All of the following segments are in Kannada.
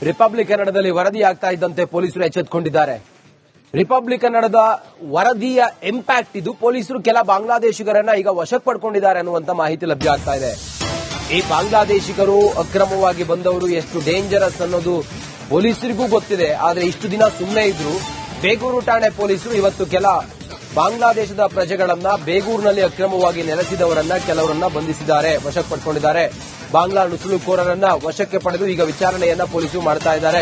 ರಿಪಬ್ಲಿಕ್ ಕನ್ನಡದಲ್ಲಿ ವರದಿಯಾಗ್ತಾ ಇದ್ದಂತೆ ಪೊಲೀಸರು ಎಚ್ಚೆತ್ತುಕೊಂಡಿದ್ದಾರೆ. ರಿಪಬ್ಲಿಕ್ ಕನ್ನಡದ ವರದಿಯ ಇಂಪ್ಯಾಕ್ಟ್ ಇದು. ಪೊಲೀಸರು ಕೆಲ ಬಾಂಗ್ಲಾದೇಶಿಗರನ್ನ ಈಗ ವಶಕ್ಕೆ ಪಡ್ಕೊಂಡಿದ್ದಾರೆ ಅನ್ನುವಂತ ಮಾಹಿತಿ ಲಭ್ಯ ಆಗ್ತಾ ಇದೆ. ಈ ಬಾಂಗ್ಲಾದೇಶಿಗರು ಅಕ್ರಮವಾಗಿ ಬಂದವರು ಎಷ್ಟು ಡೇಂಜರಸ್ ಅನ್ನೋದು ಪೊಲೀಸರಿಗೂ ಗೊತ್ತಿದೆ. ಆದರೆ ಇಷ್ಟು ದಿನ ಸುಮ್ಮನೆ ಇದ್ರು. ಬೇಗೂರು ಠಾಣೆ ಪೊಲೀಸರು ಇವತ್ತು ಕೆಲ ಬಾಂಗ್ಲಾದೇಶದ ಪ್ರಜೆಗಳನ್ನ ಬೇಗೂರಿನಲ್ಲಿ ಅಕ್ರಮವಾಗಿ ನೆಲೆಸಿದವರನ್ನ ಕೆಲವರನ್ನ ಬಂಧಿಸಿದ್ದಾರೆ, ವಶಕ್ಕೆ ಪಡ್ಕೊಂಡಿದ್ದಾರೆ. ಬಾಂಗ್ಲಾ ನುಸುಳುಕೋರರನ್ನ ವಶಕ್ಕೆ ಪಡೆದು ಈಗ ವಿಚಾರಣೆಯನ್ನ ಪೊಲೀಸರು ಮಾಡ್ತಾ ಇದ್ದಾರೆ.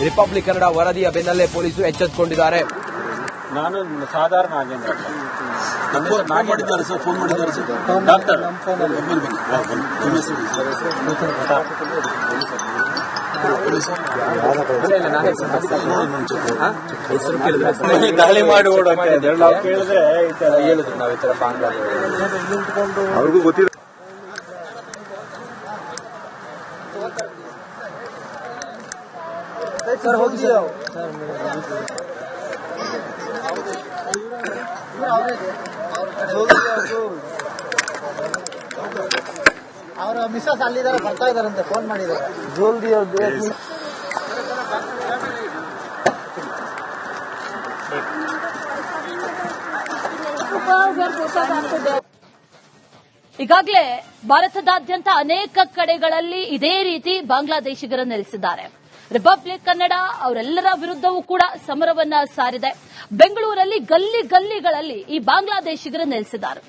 ರಿಪಬ್ಲಿಕ್ ಕನ್ನಡ ವರದಿಯ ಬೆನ್ನಲ್ಲೇ ಪೊಲೀಸರು ಎಚ್ಚೆತ್ತುಕೊಂಡಿದ್ದಾರೆ. ನಾನು ಸಾಧಾರಣ ನಾಗೇಂದ್ರ ಮಾಡಿದ್ದಾರೆ ಸರ್, ಫೋನ್ ಮಾಡಿದ್ದಾರೆ ಸರ್. ಡಾಕ್ಟರ್ ದಾಳಿ ಮಾಡಿ ಓಡೋಕೆ ನಾವು ಕೇಳಿದ್ರೆ ಹೇಳಿದ್ರು. ನಾವು ಈ ತರ ಬಾಂಗ್ಲಾ ಅವ್ರಿಗೂ ಗೊತ್ತಿದೆ. सर हो गया ಅವರ ಮಿಸಸ್ ಅಲ್ಲಿದ್ದಾರೆ, ಬರ್ತಾ ಇದಾರಂತೆ, ಫೋನ್ ಮಾಡಿದ್ದಾರೆ. ಜಲ್ದಿ ಈಗಾಗಲೇ ಭಾರತದಾದ್ಯಂತ ಅನೇಕ ಕಡೆಗಳಲ್ಲಿ ಇದೇ ರೀತಿ ಬಾಂಗ್ಲಾದೇಶಿಗರ ನೆಲೆಸಿದ್ದಾರೆ. ರಿಪಬ್ಲಿಕ್ ಕನ್ನಡ ಅವರೆಲ್ಲರ ವಿರುದ್ಧವೂ ಕೂಡ ಸಮರವನ್ನ ಸಾರಿದೆ. ಬೆಂಗಳೂರಲ್ಲಿ ಗಲ್ಲಿಗಳಲ್ಲಿ ಈ ಬಾಂಗ್ಲಾದೇಶಿಗರು ನೆಲೆಸಿದ್ದಾರೆ.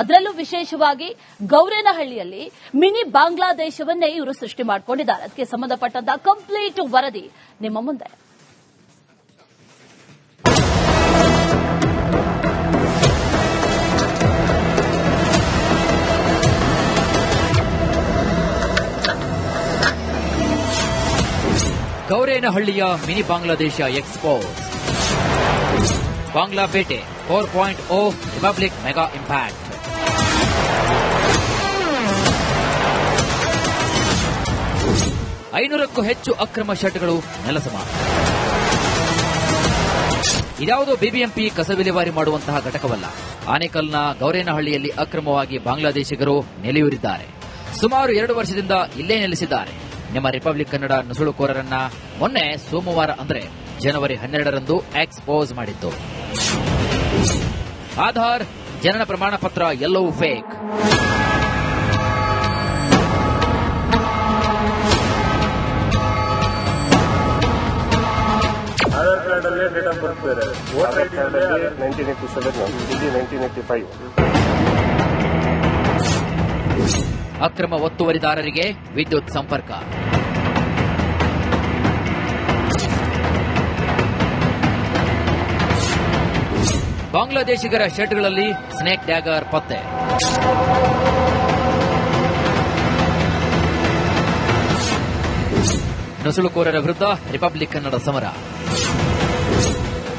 ಅದರಲ್ಲೂ ವಿಶೇಷವಾಗಿ ಗೌರೇನಹಳ್ಳಿಯಲ್ಲಿ ಮಿನಿ ಬಾಂಗ್ಲಾದೇಶವನ್ನೇ ಇವರು ಸೃಷ್ಟಿ ಮಾಡಿಕೊಂಡಿದ್ದಾರೆ. ಅದಕ್ಕೆ ಸಂಬಂಧಪಟ್ಟಂತ ಕಂಪ್ಲೀಟ್ ವರದಿ ನಿಮ್ಮ ಮುಂದೆ. ಗೌರೇನಹಳ್ಳಿಯ ಮಿನಿ ಬಾಂಗ್ಲಾದೇಶ ಎಕ್ಸ್ಪೋಸ್. ಬಾಂಗ್ಲಾ ಬೇಟೆ 4.0 ರಿಪಬ್ಲಿಕ್ ಮೆಗಾ ಇಂಪ್ಯಾಕ್ಟ್. ಐನೂರಕ್ಕೂ ಹೆಚ್ಚು ಅಕ್ರಮ ಶೆಡ್ಗಳು ನೆಲಸಮ. ಇದ್ಯಾವುದೋ ಬಿಬಿಎಂಪಿ ಕಸ ವಿಲೇವಾರಿ ಮಾಡುವಂತಹ ಘಟಕವಲ್ಲ. ಆನೇಕಲ್ನ ಗೌರೇನಹಳ್ಳಿಯಲ್ಲಿ ಅಕ್ರಮವಾಗಿ ಬಾಂಗ್ಲಾದೇಶಿಗರು ನೆಲೆಯೂರಿದ್ದಾರೆ. ಸುಮಾರು 2 ವರ್ಷದಿಂದ ಇಲ್ಲೇ ನೆಲೆಸಿದ್ದಾರೆ. ನಿಮ್ಮ ರಿಪಬ್ಲಿಕ್ ಕನ್ನಡ ನುಸುಳುಕೋರರನ್ನ ಮೊನ್ನೆ ಸೋಮವಾರ ಅಂದ್ರೆ ಜನವರಿ 12ರಂದು ಎಕ್ಸ್ಪೋಸ್ ಮಾಡಿತ್ತು. ಆಧಾರ್, ಜನನ ಪ್ರಮಾಣ ಪತ್ರ ಎಲ್ಲವೂ ಫೇಕ್. ಆಧಾರ್ ಕಾರ್ಡ್ ಅಲ್ಲೇ ಡೇಟ್ ಆಫ್ ಬರ್ತ್ ಬೇರೆ, ವೋಟರ್ ಐಡಿ 1987, ಇದು 1985. ಅಕ್ರಮ ಒತ್ತುವರಿದಾರರಿಗೆ ವಿದ್ಯುತ್ ಸಂಪರ್ಕ. ಬಾಂಗ್ಲಾದೇಶಿಗರ ಶೆಡ್ಗಳಲ್ಲಿ ಸ್ನೇಕ್ ಡ್ಯಾಗರ್ ಪತ್ತೆ. ನುಸುಳುಕೋರರ ವಿರುದ್ಧ ರಿಪಬ್ಲಿಕ್ ಕನ್ನಡ ಸಮರ.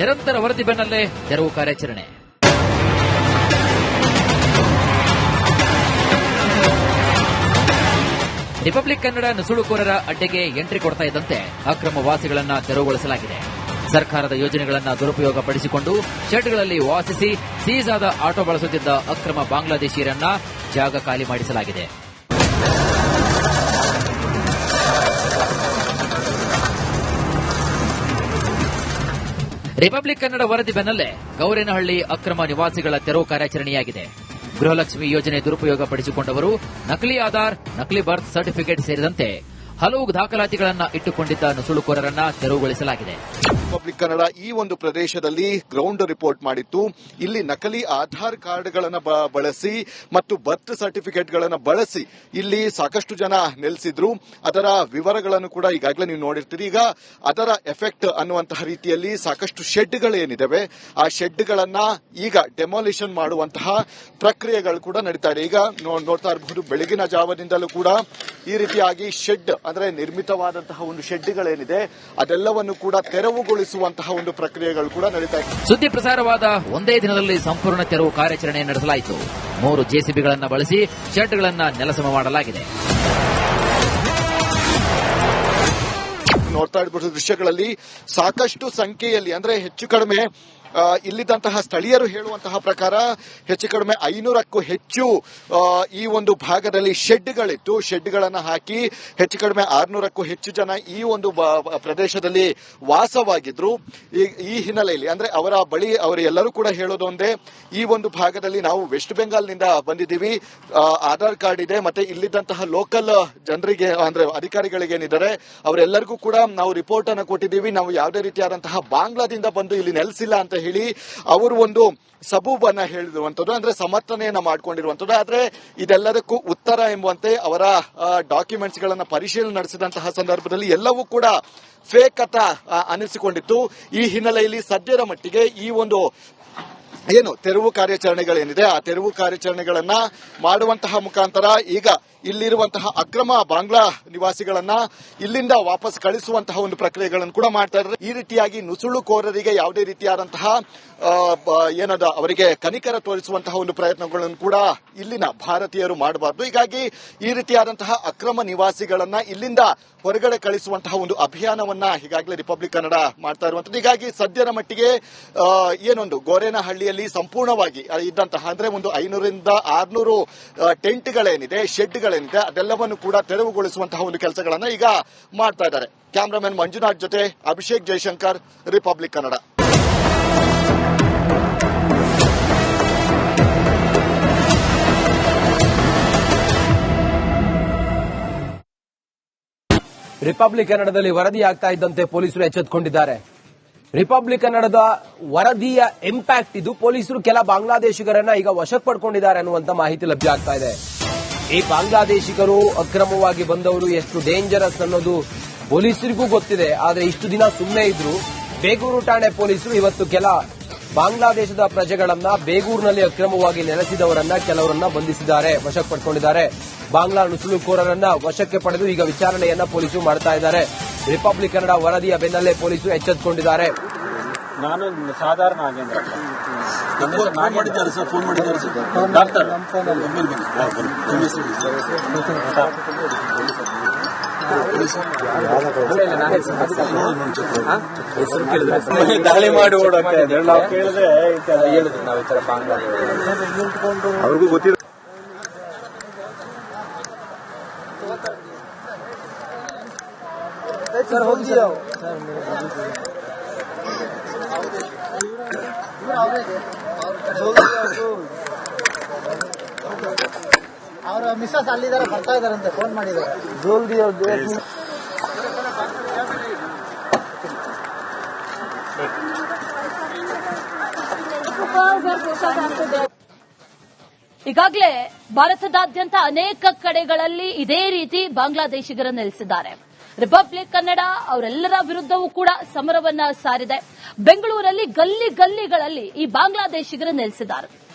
ನಿರಂತರ ವರದಿ ಬೆನ್ನಲ್ಲೇ ತೆರವು ಕಾರ್ಯಾಚರಣೆ. ರಿಪಬ್ಲಿಕ್ ಕನ್ನಡ ನುಸುಳುಕೋರರ ಅಡ್ಡೆಗೆ ಎಂಟ್ರಿ ಕೊಡ್ತಾ ಇದ್ದಂತೆ ಅಕ್ರಮ ವಾಸಿಗಳನ್ನು ತೆರವುಗೊಳಿಸಲಾಗಿದೆ. ಸರ್ಕಾರದ ಯೋಜನೆಗಳನ್ನು ದುರುಪಯೋಗ ಪಡಿಸಿಕೊಂಡು ಶೆಡ್ಗಳಲ್ಲಿ ವಾಸಿಸಿ ಸೀಸ್ ಆದ ಆಟೋ ಬಳಸುತ್ತಿದ್ದ ಅಕ್ರಮ ಬಾಂಗ್ಲಾದೇಶಿಯರನ್ನ ಜಾಗ ಖಾಲಿ ಮಾಡಿಸಲಾಗಿದೆ. ರಿಪಬ್ಲಿಕ್ ಕನ್ನಡ ವರದಿ ಬೆನ್ನಲ್ಲೇ ಗೌರೇನಹಳ್ಳಿ ಅಕ್ರಮ ನಿವಾಸಿಗಳ ತೆರವು ಕಾರ್ಯಾಚರಣೆಯಾಗಿದೆ. ಗೃಹಲಕ್ಷ್ಮಿ ಯೋಜನೆ ದುರುಪಯೋಗ ಪಡಿಸಿಕೊಂಡವರು ನಕಲಿ ಆಧಾರ್, ನಕಲಿ ಬರ್ತ್ ಸರ್ಟಿಫಿಕೇಟ್ ಸೇರಿದಂತೆ ಹಲವು ದಾಖಲಾತಿಗಳನ್ನು ಇಟ್ಟುಕೊಂಡಿದ್ದ ನುಸುಳುಕೋರರನ್ನ ತೆರವುಗೊಳಿಸಲಾಗಿದೆ. ರಿಪಬ್ಲಿಕ್ ಕನ್ನಡ ಈ ಒಂದು ಪ್ರದೇಶದಲ್ಲಿ ಗ್ರೌಂಡ್ ರಿಪೋರ್ಟ್ ಮಾಡಿತ್ತು. ಇಲ್ಲಿ ನಕಲಿ ಆಧಾರ್ ಕಾರ್ಡ್ಗಳನ್ನು ಬಳಸಿ ಮತ್ತು ಬರ್ತ್ ಸರ್ಟಿಫಿಕೇಟ್ಗಳನ್ನು ಬಳಸಿ ಇಲ್ಲಿ ಸಾಕಷ್ಟು ಜನ ನೆಲೆಸಿದ್ರು. ಅದರ ವಿವರಗಳನ್ನು ಕೂಡ ಈಗಾಗಲೇ ನೀವು ನೋಡಿರ್ತೀರಿ. ಈಗ ಅದರ ಎಫೆಕ್ಟ್ ಅನ್ನುವಂತಹ ರೀತಿಯಲ್ಲಿ ಸಾಕಷ್ಟು ಶೆಡ್ಗಳೇನಿದ್ದಾವೆ ಆ ಶೆಡ್ಗಳನ್ನ ಈಗ ಡೆಮಾಲಿಷನ್ ಮಾಡುವಂತಹ ಪ್ರಕ್ರಿಯೆಗಳು ಕೂಡ ನಡೀತಾ ಇದೆ. ಈಗ ನೋಡ್ತಾ ಇರಬಹುದು, ಬೆಳಗಿನ ಜಾವದಿಂದಲೂ ಕೂಡ ಈ ರೀತಿಯಾಗಿ ಶೆಡ್ ಅಂದ್ರೆ ನಿರ್ಮಿತವಾದಂತಹ ಒಂದು ಶೆಡ್ಗಳೇನಿದೆ ಅದೆಲ್ಲವನ್ನು ಕೂಡ ತೆರವುಗೊಳಿಸುವಂತಹ ಒಂದು ಪ್ರಕ್ರಿಯೆಗಳು ಕೂಡ ನಡೀತಾ ಇದೆ. ಸುದ್ದಿ ಪ್ರಸಾರವಾದ ಒಂದೇ ದಿನದಲ್ಲಿ ಸಂಪೂರ್ಣ ತೆರವು ಕಾರ್ಯಾಚರಣೆ ನಡೆಸಲಾಯಿತು. 3 ಜೆಸಿಬಿಗಳನ್ನು ಬಳಸಿ ಶೆಡ್ಗಳನ್ನು ನೆಲಸಮ ಮಾಡಲಾಗಿದೆ. ನೋಡ್ತಾ ಇರಬಹುದು ದೃಶ್ಯಗಳಲ್ಲಿ ಸಾಕಷ್ಟು ಸಂಖ್ಯೆಯಲ್ಲಿ ಅಂದ್ರೆ ಹೆಚ್ಚು ಕಡಿಮೆ ಇಲ್ಲಿದ್ದಂತಹ ಸ್ಥಳೀಯರು ಹೇಳುವಂತಹ ಪ್ರಕಾರ ಹೆಚ್ಚು ಕಡಿಮೆ 500ಕ್ಕೂ ಹೆಚ್ಚು ಈ ಒಂದು ಭಾಗದಲ್ಲಿ ಶೆಡ್ಗಳಿತ್ತು. ಶೆಡ್ಗಳನ್ನು ಹಾಕಿ ಹೆಚ್ಚು ಕಡಿಮೆ 600ಕ್ಕೂ ಹೆಚ್ಚು ಜನ ಈ ಒಂದು ಪ್ರದೇಶದಲ್ಲಿ ವಾಸವಾಗಿದ್ರು. ಈ ಹಿನ್ನೆಲೆಯಲ್ಲಿ ಅಂದ್ರೆ ಅವರ ಬಳಿ ಅವರು ಎಲ್ಲರೂ ಕೂಡ ಹೇಳೋದೊಂದೇ, ಈ ಒಂದು ಭಾಗದಲ್ಲಿ ನಾವು ವೆಸ್ಟ್ ಬೆಂಗಾಲ್ನಿಂದ ಬಂದಿದ್ದೀವಿ, ಆಧಾರ್ ಕಾರ್ಡ್ ಇದೆ, ಮತ್ತೆ ಇಲ್ಲಿದ್ದಂತಹ ಲೋಕಲ್ ಜನರಿಗೆ ಅಂದ್ರೆ ಅಧಿಕಾರಿಗಳಿಗೆ ಏನಿದ್ದಾರೆ ಅವರೆಲ್ಲರಿಗೂ ಕೂಡ ನಾವು ರಿಪೋರ್ಟ್ ಅನ್ನು ಕೊಟ್ಟಿದ್ದೀವಿ, ನಾವು ಯಾವುದೇ ರೀತಿಯಾದಂತಹ ಬಾಂಗ್ಲಾದಿಂದ ಬಂದು ಇಲ್ಲಿ ನೆಲೆಸಿಲ್ಲ ಅಂತ ಹೇಳಿ ಅವರು ಒಂದು ಸಬೂಬನ್ನ ಹೇಳಿರುವಂತದ್ದು, ಅಂದ್ರೆ ಸಮರ್ಥನೆಯನ್ನ ಮಾಡ್ಕೊಂಡಿರುವಂತದ್ದು. ಆದ್ರೆ ಇದೆಲ್ಲದಕ್ಕೂ ಉತ್ತರ ಎಂಬಂತೆ ಅವರ ಡಾಕ್ಯುಮೆಂಟ್ಸ್ ಗಳನ್ನ ಪರಿಶೀಲನೆ ನಡೆಸಿದಂತಹ ಸಂದರ್ಭದಲ್ಲಿ ಎಲ್ಲವೂ ಕೂಡ ಫೇಕ್ ಅಂತ ಅನಿಸಿಕೊಂಡಿತ್ತು. ಈ ಹಿನ್ನೆಲೆಯಲ್ಲಿ ಸದ್ಯದ ಮಟ್ಟಿಗೆ ಈ ಒಂದು ಏನು ತೆರವು ಕಾರ್ಯಾಚರಣೆಗಳೇನಿದೆ ಆ ತೆರವು ಕಾರ್ಯಾಚರಣೆಗಳನ್ನ ಮಾಡುವಂತಹ ಮುಖಾಂತರ ಈಗ ಇಲ್ಲಿರುವಂತಹ ಅಕ್ರಮ ಬಾಂಗ್ಲಾ ನಿವಾಸಿಗಳನ್ನ ಇಲ್ಲಿಂದ ವಾಪಸ್ ಕಳಿಸುವಂತಹ ಒಂದು ಪ್ರಕ್ರಿಯೆಗಳನ್ನು ಕೂಡ ಮಾಡ್ತಾ ಇದ್ದಾರೆ. ಈ ರೀತಿಯಾಗಿ ನುಸುಳುಕೋರರಿಗೆ ಯಾವುದೇ ರೀತಿಯಾದಂತಹ ಏನದ ಅವರಿಗೆ ಕನಿಕರ ತೋರಿಸುವಂತಹ ಒಂದು ಪ್ರಯತ್ನಗಳನ್ನು ಕೂಡ ಇಲ್ಲಿನ ಭಾರತೀಯರು ಮಾಡಬಾರದು. ಹೀಗಾಗಿ ಈ ರೀತಿಯಾದಂತಹ ಅಕ್ರಮ ನಿವಾಸಿಗಳನ್ನ ಇಲ್ಲಿಂದ ಹೊರಗಡೆ ಕಳಿಸುವಂತಹ ಒಂದು ಅಭಿಯಾನವನ್ನ ಈಗಾಗಲೇ ರಿಪಬ್ಲಿಕ್ ಕನ್ನಡ ಮಾಡ್ತಾ ಇರುವಂತದ್ದು. ಹೀಗಾಗಿ ಸದ್ಯದ ಮಟ್ಟಿಗೆ ಏನೊಂದು ಗೋರೇನಹಳ್ಳಿಯಲ್ಲಿ ಸಂಪೂರ್ಣವಾಗಿ ಇದ್ದಂತಹ ಅಂದ್ರೆ ಒಂದು 500ರಿಂದ 600 ಟೆಂಟ್ಗಳೇನಿದೆ, ಶೆಡ್ಗಳೇನಿದೆ ಅದೆಲ್ಲವನ್ನು ಕೂಡ ತೆರವುಗೊಳಿಸುವಂತಹ ಒಂದು ಕೆಲಸಗಳನ್ನ ಈಗ ಮಾಡ್ತಾ ಇದ್ದಾರೆ. ಕ್ಯಾಮರಾಮನ್ ಮಂಜುನಾಥ್ ಜೊತೆ ಅಭಿಷೇಕ್ ಜಯಶಂಕರ್, ರಿಪಬ್ಲಿಕ್ ಕನ್ನಡ. ರಿಪಬ್ಲಿಕ್ ಕನ್ನಡದಲ್ಲಿ ವರದಿಯಾಗ್ತಾ ಇದ್ದಂತೆ ಪೊಲೀಸರು ಎಚ್ಚೆತ್ತುಕೊಂಡಿದ್ದಾರೆ. ರಿಪಬ್ಲಿಕ್ ಕನ್ನಡದ ವರದಿಯ ಇಂಪ್ಯಾಕ್ಟ್ ಇದು. ಪೊಲೀಸರು ಕೆಲ ಬಾಂಗ್ಲಾದೇಶಿಗರನ್ನ ಈಗ ವಶಕ್ಕೆ ಪಡ್ಕೊಂಡಿದ್ದಾರೆ ಅನ್ನುವಂತ ಮಾಹಿತಿ ಲಭ್ಯ ಆಗ್ತಾ ಇದೆ. ಈ ಬಾಂಗ್ಲಾದೇಶಿಗರು ಅಕ್ರಮವಾಗಿ ಬಂದವರು ಎಷ್ಟು ಡೇಂಜರಸ್ ಅನ್ನೋದು ಪೊಲೀಸರಿಗೂ ಗೊತ್ತಿದೆ. ಆದ್ರೆ ಇಷ್ಟು ದಿನ ಸುಮ್ಮನೆ ಇದ್ರು. ಬೇಗೂರು ಠಾಣೆ ಪೊಲೀಸರು ಇವತ್ತು ಕೆಲ ಬಾಂಗ್ಲಾದೇಶದ ಪ್ರಜೆಗಳನ್ನ ಬೇಗೂರಿನಲ್ಲಿ ಅಕ್ರಮವಾಗಿ ನೆಲೆಸಿದವರನ್ನ ಕೆಲವರನ್ನ ಬಂಧಿಸಿದ್ದಾರೆ, ವಶಕ್ಕೆ ಪಡ್ಕೊಂಡಿದ್ದಾರೆ. ಬಾಂಗ್ಲಾ ನುಸುಳುಕೋರರನ್ನ ವಶಕ್ಕೆ ಪಡೆದು ಈಗ ವಿಚಾರಣೆಯನ್ನ ಪೊಲೀಸರು ಮಾಡ್ತಾ ಇದ್ದಾರೆ. ರಿಪಬ್ಲಿಕ್ ಕನ್ನಡ ವರದಿಯ ಬೆನ್ನಲ್ಲೇ ಪೊಲೀಸರು ಎಚ್ಚೆತ್ತುಕೊಂಡಿದ್ದಾರೆ. ನಾನು ಸಾಧಾರಣ ನಾಗೇಂದ್ರ ಮಾಡಿದ್ದಾರೆ ಸರ್, ಫೋನ್ ಮಾಡಿದ್ದಾರೆ ಸರ್ ಡಾಕ್ಟರ್. ದಾಳಿ ಮಾಡಿ ಓಡೋಕೆ ನಾವು ಕೇಳಿದ್ರೆ ಹೇಳಿದ್ರು ನಾವು ಈ ತರ ಬಾಂಗ್ಲಾ ಅವ್ರಿಗೂ ಗೊತ್ತಿಲ್ಲ. ಸರ್ ಹೋಗಿದ್ದೀವಿ ಅವರ ಮಿಸ್ಸಸ್ ಅಲ್ಲಿದ್ದಾರೆ, ಬರ್ತಾ ಇದಾರಂತೆ, ಫೋನ್ ಮಾಡಿದ್ದಾರೆ. ಜೋಲ್ದಿ ಅವ್ರು ಈಗಾಗಲೇ ಭಾರತದಾದ್ಯಂತ ಅನೇಕ ಕಡೆಗಳಲ್ಲಿ ಇದೇ ರೀತಿ ಬಾಂಗ್ಲಾದೇಶಿಗರ ನೆಲೆಸಿದ್ದಾರೆ. ರಿಪಬ್ಲಿಕ್ ಕನ್ನಡ ಅವರೆಲ್ಲರ ವಿರುದ್ಧವೂ ಕೂಡ ಸಮರವನ್ನ ಸಾರಿದೆ. ಬೆಂಗಳೂರಲ್ಲಿ ಗಲ್ಲಿ ಗಲ್ಲಿಗಳಲ್ಲಿ ಈ ಬಾಂಗ್ಲಾದೇಶಿಗರು ನೆಲೆಸಿದ್ದಾರೆ.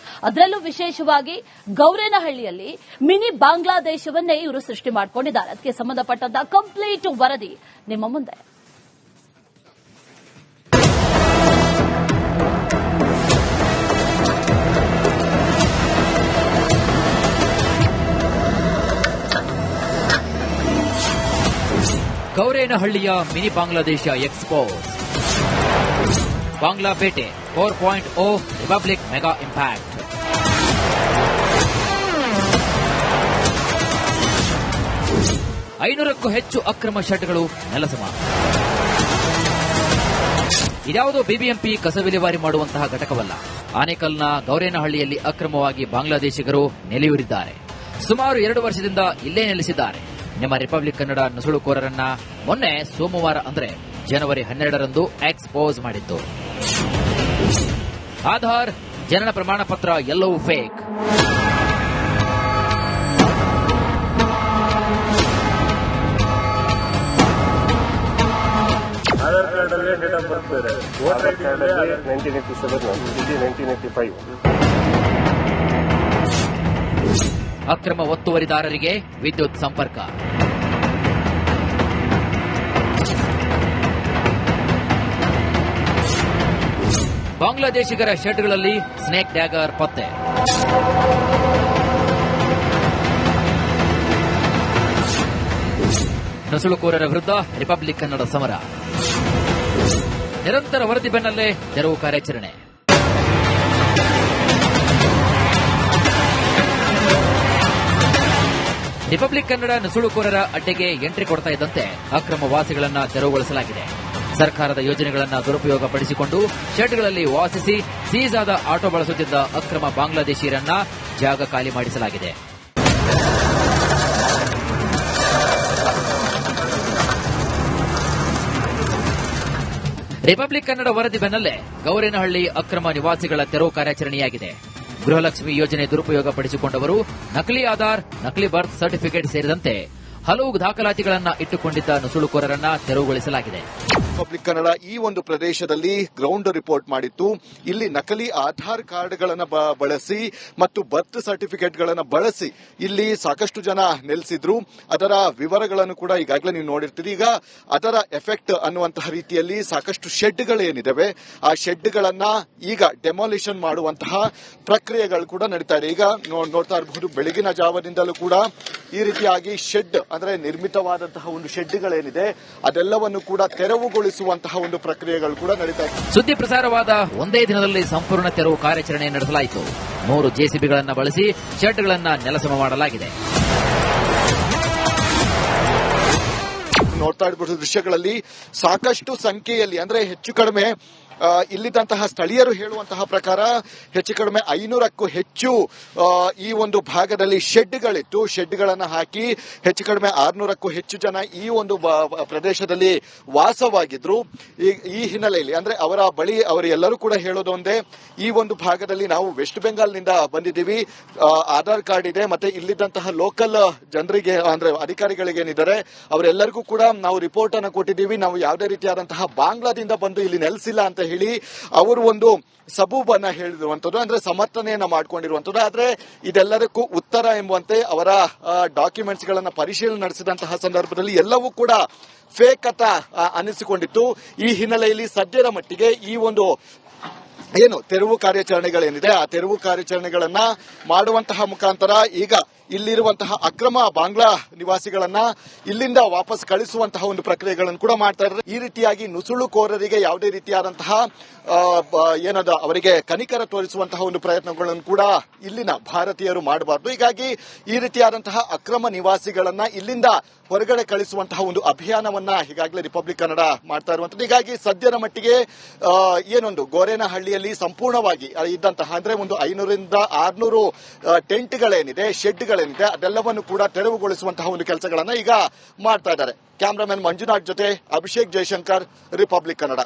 ಅದರಲ್ಲೂ ವಿಶೇಷವಾಗಿ ಗೌರೇನಹಳ್ಳಿಯಲ್ಲಿ ಮಿನಿ ಬಾಂಗ್ಲಾದೇಶವನ್ನೇ ಇವರು ಸೃಷ್ಟಿ ಮಾಡಿಕೊಂಡಿದ್ದಾರೆ. ಅದಕ್ಕೆ ಸಂಬಂಧಪಟ್ಟಂತ ಕಂಪ್ಲೀಟ್ ವರದಿ ನಿಮ್ಮ ಮುಂದೆ. ಗೌರೇನಹಳ್ಳಿಯ ಮಿನಿ ಬಾಂಗ್ಲಾದೇಶ ಎಕ್ಸ್ಪೋಸ್. ಬಾಂಗ್ಲಾ ಬೇಟೆ 4.0 ರಿಪಬ್ಲಿಕ್ ಮೆಗಾ ಇಂಪ್ಯಾಕ್ಟ್. ಐನೂರಕ್ಕೂ ಹೆಚ್ಚು ಅಕ್ರಮ ಶೆಡ್ಗಳು ನೆಲಸಮ. ಇದ್ಯಾವುದೋ ಬಿಬಿಎಂಪಿ ಕಸ ವಿಲೇವಾರಿ ಮಾಡುವಂತಹ ಘಟಕವಲ್ಲ. ಆನೇಕಲ್ನ ಗೌರೇನಹಳ್ಳಿಯಲ್ಲಿ ಅಕ್ರಮವಾಗಿ ಬಾಂಗ್ಲಾದೇಶಿಗರು ನೆಲೆಯೂರಿದ್ದಾರೆ. ಸುಮಾರು 2 ವರ್ಷದಿಂದ ಇಲ್ಲೇ ನೆಲೆಸಿದ್ದಾರೆ. ನಿಮ್ಮ ರಿಪಬ್ಲಿಕ್ ಕನ್ನಡ ನುಸುಳುಕೋರರನ್ನ ಮೊನ್ನೆ ಸೋಮವಾರ ಅಂದ್ರೆ ಜನವರಿ 12ರಂದು ಎಕ್ಸ್ಪೋಸ್ ಮಾಡಿತ್ತು. ಆಧಾರ್, ಜನನ ಪ್ರಮಾಣ ಪತ್ರ ಎಲ್ಲವೂ ಫೇಕ್. ಆಧಾರ್ ಕಾರ್ಡ್ ಅಲ್ಲಿ ಡೇಟ್ ಆಫ್ ಬರ್ತ್ ಇದೆ. ವೋಟರ್ ಕಾರ್ಡ್ ಅಲ್ಲಿ 1987 1985. ಅಕ್ರಮ ಒತ್ತುವರಿದಾರರಿಗೆ ವಿದ್ಯುತ್ ಸಂಪರ್ಕ. ಬಾಂಗ್ಲಾದೇಶಿಗರ ಶೆಡ್ಗಳಲ್ಲಿ ಸ್ನೇಕ್ ಡ್ಯಾಗರ್ ಪತ್ತೆ. ನುಸುಳುಕೋರರ ವಿರುದ್ಧ ರಿಪಬ್ಲಿಕ್ ಕನ್ನಡ ಸಮರ. ನಿರಂತರ ವರದಿ ಬೆನ್ನಲ್ಲೇ ತೆರವು ಕಾರ್ಯಾಚರಣೆ. ರಿಪಬ್ಲಿಕ್ ಕನ್ನಡ ನುಸುಳುಕೋರರ ಅಡ್ಡೆಗೆ ಎಂಟ್ರಿ ಕೊಡ್ತಾ ಇದ್ದಂತೆ ಅಕ್ರಮ ವಾಸಿಗಳನ್ನ ತೆರವುಗೊಳಿಸಲಾಗಿದೆ. ಸರ್ಕಾರದ ಯೋಜನೆಗಳನ್ನು ದುರುಪಯೋಗ ಪಡಿಸಿಕೊಂಡು ಶೆಡ್ಗಳಲ್ಲಿ ವಾಸಿಸಿ ಸೀಸ್ ಆದ ಆಟೋ ಬಳಸುತ್ತಿದ್ದ ಅಕ್ರಮ ಬಾಂಗ್ಲಾದೇಶಿಯರನ್ನ ಜಾಗ ಖಾಲಿ ಮಾಡಿಸಲಾಗಿದೆ. ರಿಪಬ್ಲಿಕ್ ಕನ್ನಡ ವರದಿ ಬೆನ್ನಲ್ಲೇ ಗೌರೇನಹಳ್ಳಿ ಅಕ್ರಮ ನಿವಾಸಿಗಳ ತೆರವು ಕಾರ್ಯಾಚರಣೆಯಾಗಿದೆ. ಗೃಹಲಕ್ಷ್ಮಿ ಯೋಜನೆ ದುರುಪಯೋಗ ಪಡಿಸಿಕೊಂಡವರು ನಕಲಿ ಆಧಾರ್, ನಕಲಿ ಬರ್ತ್ ಸರ್ಟಿಫಿಕೇಟ್ ಸೇರಿದಂತೆ ಹಲವು ದಾಖಲಾತಿಗಳನ್ನ ಇಟ್ಟುಕೊಂಡಿದ್ದ ನುಸುಳುಕೋರರನ್ನ ತೆರವುಗೊಳಿಸಲಾಗಿದೆ. ರಿಪಬ್ಲಿಕ್ ಕನ್ನಡ ಈ ಒಂದು ಪ್ರದೇಶದಲ್ಲಿ ಗ್ರೌಂಡ್ ರಿಪೋರ್ಟ್ ಮಾಡಿತ್ತು. ಇಲ್ಲಿ ನಕಲಿ ಆಧಾರ್ ಕಾರ್ಡ್ಗಳನ್ನು ಬಳಸಿ ಮತ್ತು ಬರ್ತ್ ಸರ್ಟಿಫಿಕೇಟ್ಗಳನ್ನು ಬಳಸಿ ಇಲ್ಲಿ ಸಾಕಷ್ಟು ಜನ ನೆಲೆಸಿದ್ರು. ಅದರ ವಿವರಗಳನ್ನು ಕೂಡ ಈಗಾಗಲೇ ನೀವು ನೋಡಿರ್ತೀರಿ. ಈಗ ಅದರ ಎಫೆಕ್ಟ್ ಅನ್ನುವಂತಹ ರೀತಿಯಲ್ಲಿ ಸಾಕಷ್ಟು ಶೆಡ್ಗಳೇನಿದಾವೆ ಆ ಶೆಡ್ಗಳನ್ನ ಈಗ ಡೆಮಾಲಿಷನ್ ಮಾಡುವಂತಹ ಪ್ರಕ್ರಿಯೆಗಳು ಕೂಡ ನಡೀತಾ ಇದೆ. ಈಗ ನೋಡ್ತಾ ಇರಬಹುದು, ಬೆಳಗಿನ ಜಾವದಿಂದಲೂ ಕೂಡ ಈ ರೀತಿಯಾಗಿ ಶೆಡ್ ಅಂದ್ರೆ ನಿರ್ಮಿತವಾದಂತಹ ಒಂದು ಶೆಡ್ಗಳೇನಿದೆ ಅದೆಲ್ಲವನ್ನು ಕೂಡ ತೆರವುಗೊಳಿಸುವಂತಹ ಒಂದು ಪ್ರಕ್ರಿಯೆಗಳು ಕೂಡ ನಡೀತಾ ಇದೆ. ಸುದ್ದಿ ಪ್ರಸಾರವಾದ ಒಂದೇ ದಿನದಲ್ಲಿ ಸಂಪೂರ್ಣ ತೆರವು ಕಾರ್ಯಾಚರಣೆ ನಡೆಸಲಾಯಿತು. 3 ಜೆಸಿಬಿಗಳನ್ನು ಬಳಸಿ ಶೆಡ್ಗಳನ್ನು ನೆಲಸಮ ಮಾಡಲಾಗಿದೆ. ನೋಡ್ತಾ ಇರಬಹುದು ದೃಶ್ಯಗಳಲ್ಲಿ ಸಾಕಷ್ಟು ಸಂಖ್ಯೆಯಲ್ಲಿ ಅಂದ್ರೆ ಹೆಚ್ಚು ಕಡಿಮೆ ಇಲ್ಲಿದ್ದಂತಹ ಸ್ಥಳೀಯರು ಹೇಳುವಂತಹ ಪ್ರಕಾರ ಹೆಚ್ಚು ಕಡಿಮೆ 500ಕ್ಕೂ ಹೆಚ್ಚು ಈ ಒಂದು ಭಾಗದಲ್ಲಿ ಶೆಡ್ಗಳಿತ್ತು. ಶೆಡ್ಗಳನ್ನು ಹಾಕಿ ಹೆಚ್ಚು ಕಡಿಮೆ 600ಕ್ಕೂ ಹೆಚ್ಚು ಜನ ಈ ಒಂದು ಪ್ರದೇಶದಲ್ಲಿ ವಾಸವಾಗಿದ್ರು. ಈ ಹಿನ್ನೆಲೆಯಲ್ಲಿ ಅಂದ್ರೆ ಅವರ ಬಳಿ ಅವರೆಲ್ಲರೂ ಕೂಡ ಹೇಳೋದು ಒಂದೇ, ಈ ಒಂದು ಭಾಗದಲ್ಲಿ ನಾವು ವೆಸ್ಟ್ ಬೆಂಗಾಲ್ನಿಂದ ಬಂದಿದ್ದೀವಿ, ಆಧಾರ್ ಕಾರ್ಡ್ ಇದೆ, ಮತ್ತೆ ಇಲ್ಲಿದ್ದಂತಹ ಲೋಕಲ್ ಜನರಿಗೆ ಅಂದ್ರೆ ಅಧಿಕಾರಿಗಳಿಗೇನಿದ್ದಾರೆ ಅವರೆಲ್ಲರಿಗೂ ಕೂಡ ನಾವು ರಿಪೋರ್ಟ್ ಅನ್ನು ಕೊಟ್ಟಿದ್ದೀವಿ, ನಾವು ಯಾವುದೇ ರೀತಿಯಾದಂತಹ ಬಾಂಗ್ಲಾದಿಂದ ಬಂದು ಇಲ್ಲಿ ನೆಲೆಸಿಲ್ಲ ಅಂತ ಹೇಳಿ ಅವರು ಒಂದು ಸಬೂಬನ್ನ ಹೇಳಿರುವಂತದ್ದು, ಅಂದ್ರೆ ಸಮರ್ಥನೆಯನ್ನ ಮಾಡ್ಕೊಂಡಿರುವಂತದ್ದು. ಆದ್ರೆ ಇದೆಲ್ಲದಕ್ಕೂ ಉತ್ತರ ಎಂಬಂತೆ ಅವರ ಡಾಕ್ಯುಮೆಂಟ್ಸ್ ಗಳನ್ನ ಪರಿಶೀಲನೆ ನಡೆಸಿದಂತಹ ಸಂದರ್ಭದಲ್ಲಿ ಎಲ್ಲವೂ ಕೂಡ ಫೇಕ್ ಅಂತ ಅನಿಸಿಕೊಂಡಿತ್ತು. ಈ ಹಿನ್ನೆಲೆಯಲ್ಲಿ ಸದ್ಯದ ಮಟ್ಟಿಗೆ ಈ ಒಂದು ಏನು ತೆರವು ಕಾರ್ಯಾಚರಣೆಗಳೇನಿದೆ ಆ ತೆರವು ಕಾರ್ಯಾಚರಣೆಗಳನ್ನ ಮಾಡುವಂತಹ ಮುಖಾಂತರ ಈಗ ಇಲ್ಲಿರುವಂತಹ ಅಕ್ರಮ ಬಾಂಗ್ಲಾ ನಿವಾಸಿಗಳನ್ನ ಇಲ್ಲಿಂದ ವಾಪಸ್ ಕಳಿಸುವಂತಹ ಒಂದು ಪ್ರಕ್ರಿಯೆಗಳನ್ನು ಕೂಡ ಮಾಡ್ತಾ ಇದ್ದಾರೆ. ಈ ರೀತಿಯಾಗಿ ನುಸುಳುಕೋರರಿಗೆ ಯಾವುದೇ ರೀತಿಯಾದಂತಹ ಏನದ ಅವರಿಗೆ ಕನಿಕರ ತೋರಿಸುವಂತಹ ಒಂದು ಪ್ರಯತ್ನಗಳನ್ನು ಕೂಡ ಇಲ್ಲಿನ ಭಾರತೀಯರು ಮಾಡಬಾರದು. ಹೀಗಾಗಿ ಈ ರೀತಿಯಾದಂತಹ ಅಕ್ರಮ ನಿವಾಸಿಗಳನ್ನ ಇಲ್ಲಿಂದ ಹೊರಗಡೆ ಕಳಿಸುವಂತಹ ಒಂದು ಅಭಿಯಾನವನ್ನ ಈಗಾಗಲೇ ರಿಪಬ್ಲಿಕ್ ಕನ್ನಡ ಮಾಡ್ತಾ ಇರುವಂತದ್ದು. ಹೀಗಾಗಿ ಸದ್ಯದ ಮಟ್ಟಿಗೆ ಏನೊಂದು ಗೋರೇನಹಳ್ಳಿಯಲ್ಲಿ ಸಂಪೂರ್ಣವಾಗಿ ಇದ್ದಂತಹ ಅಂದ್ರೆ ಒಂದು 500ರಿಂದ 600 ಟೆಂಟ್ಗಳೇನಿದೆ, ಶೆಡ್ಗಳೇನಿದೆ ಅದೆಲ್ಲವನ್ನು ಕೂಡ ತೆರವುಗೊಳಿಸುವಂತಹ ಒಂದು ಕೆಲಸಗಳನ್ನ ಈಗ ಮಾಡ್ತಾ ಇದ್ದಾರೆ. ಕ್ಯಾಮರಾಮನ್ ಮಂಜುನಾಥ್ ಜೊತೆ ಅಭಿಷೇಕ್ ಜಯಶಂಕರ್, ರಿಪಬ್ಲಿಕ್ ಕನ್ನಡ.